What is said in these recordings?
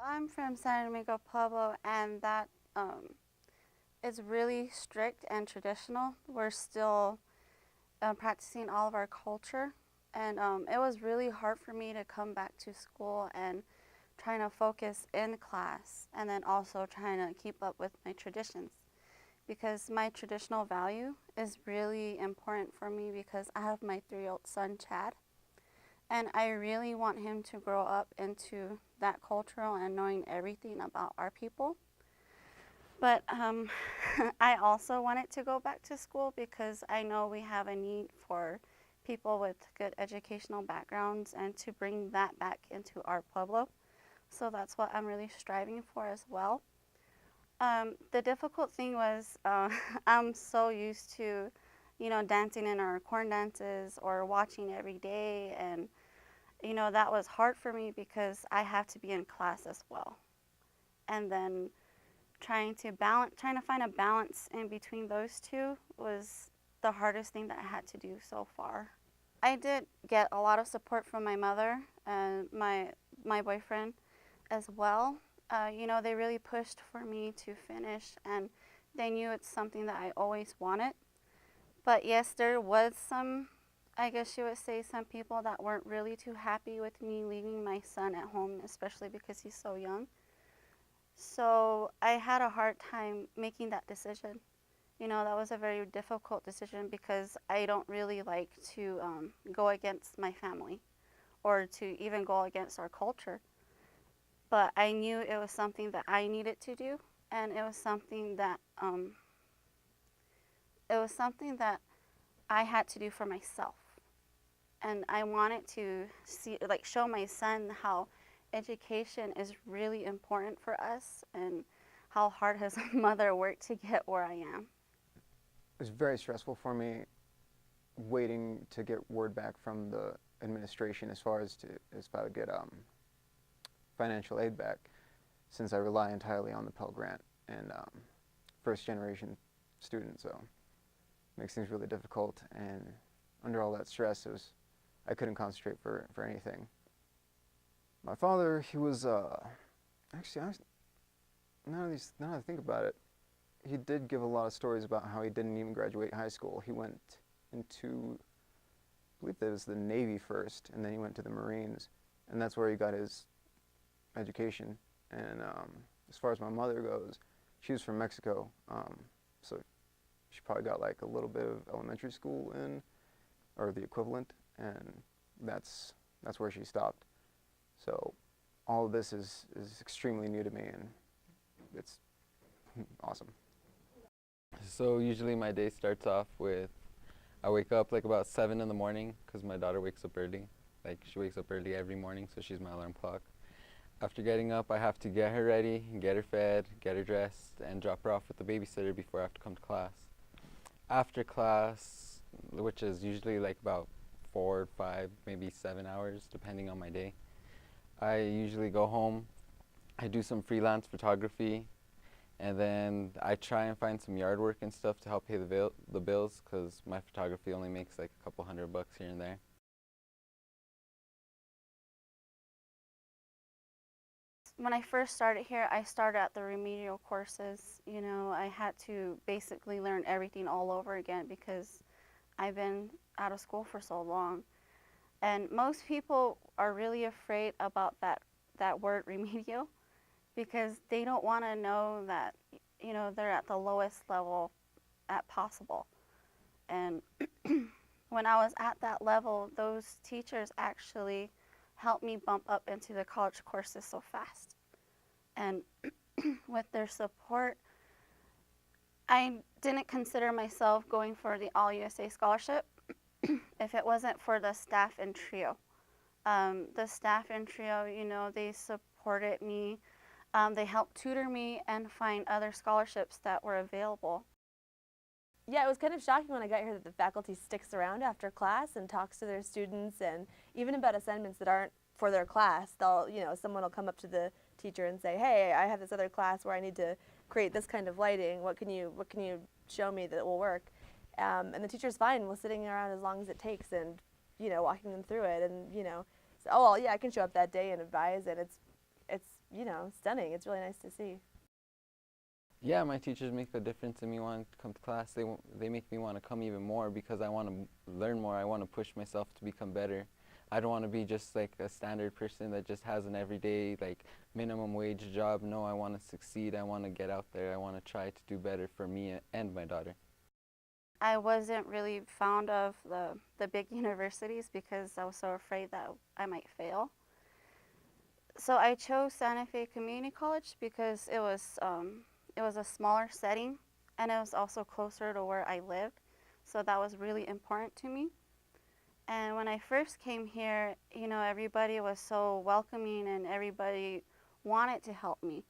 I'm from San Domingo, Pueblo, and that is really strict and traditional. We're still practicing all of our culture, and it was really hard for me to come back to school and trying to focus in class, and then also trying to keep up with my traditions, because my traditional value is really important for me because I have my 3-year-old son, Chad, and I really want him to grow up into that cultural and knowing everything about our people. But I also wanted to go back to school because I know we have a need for people with good educational backgrounds and to bring that back into our pueblo. So that's what I'm really striving for as well. The difficult thing was I'm so used to, dancing in our corn dances or watching every day, and that was hard for me because I have to be in class as well. And then trying to find a balance in between those two was the hardest thing that I had to do so far. I did get a lot of support from my mother and my boyfriend as well. They really pushed for me to finish, and they knew it's something that I always wanted. But yes, there was some, I guess you would say, some people that weren't really too happy with me leaving my son at home, especially because he's so young. So I had a hard time making that decision. That was a very difficult decision because I don't really like to go against my family or to even go against our culture. But I knew it was something that I needed to do, and it was something that I had to do for myself. And I wanted to show my son how education is really important for us and how hard his mother worked to get where I am. It was very stressful for me waiting to get word back from the administration as far as if I would get financial aid back, since I rely entirely on the Pell Grant and first generation student, so it makes things really difficult. And under all that stress, I couldn't concentrate for anything. My father, he was actually, now that I think about it, he did give a lot of stories about how he didn't even graduate high school. He went into, I believe it was the Navy first, and then he went to the Marines, and that's where he got his education. And as far as my mother goes, she was from Mexico, so she probably got like a little bit of elementary school in, or the equivalent, and that's where she stopped. So all of this is extremely new to me, and it's awesome. So usually my day starts off with, I wake up like about 7 in the morning because my daughter wakes up early. Like, she wakes up early every morning, so she's my alarm clock. After getting up, I have to get her ready, get her fed, get her dressed, and drop her off with the babysitter before I have to come to class. After class, which is usually like about 4, 5, maybe 7 hours, depending on my day, I usually go home. I do some freelance photography, and then I try and find some yard work and stuff to help pay the bills, because my photography only makes like a couple $100 here and there. When I first started here, I started at the remedial courses. I had to basically learn everything all over again because I've been out of school for so long. And most people are really afraid about that word remedial because they don't want to know that, they're at the lowest level at possible. And when I was at that level, those teachers actually helped me bump up into the college courses so fast. And with their support, I didn't consider myself going for the All-USA Scholarship if it wasn't for the staff and trio. The staff and trio, they supported me. They helped tutor me and find other scholarships that were available. Yeah, it was kind of shocking when I got here that the faculty sticks around after class and talks to their students, and even about assignments that aren't for their class, they'll, someone will come up to the teacher and say, hey, I have this other class where I need to create this kind of lighting. What can you show me that will work? And the teacher's fine with sitting around as long as it takes and, walking them through it. And, so, oh, well, yeah, I can show up that day and advise, and it's you know, stunning. It's really nice to see. Yeah, my teachers make a difference in me wanting to come to class. They make me want to come even more because I want to learn more. I want to push myself to become better. I don't want to be just like a standard person that just has an everyday like minimum wage job. No, I want to succeed. I want to get out there. I want to try to do better for me and my daughter. I wasn't really fond of the big universities because I was so afraid that I might fail. So I chose Santa Fe Community College because it was a smaller setting, and it was also closer to where I lived. So that was really important to me. And when I first came here, you know, everybody was so welcoming and everybody wanted to help me.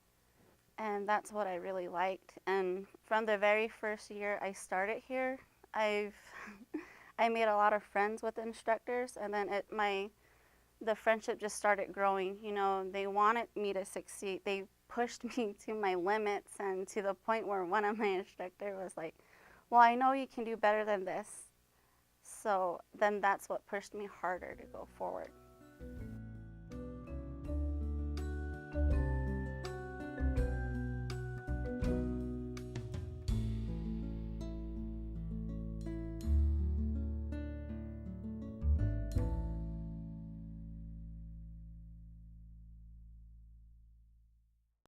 And that's what I really liked. And from the very first year I started here, I made a lot of friends with the instructors, and then the friendship just started growing. You know, they wanted me to succeed. They pushed me to my limits, and to the point where one of my instructors was like, well, I know you can do better than this. So then that's what pushed me harder to go forward.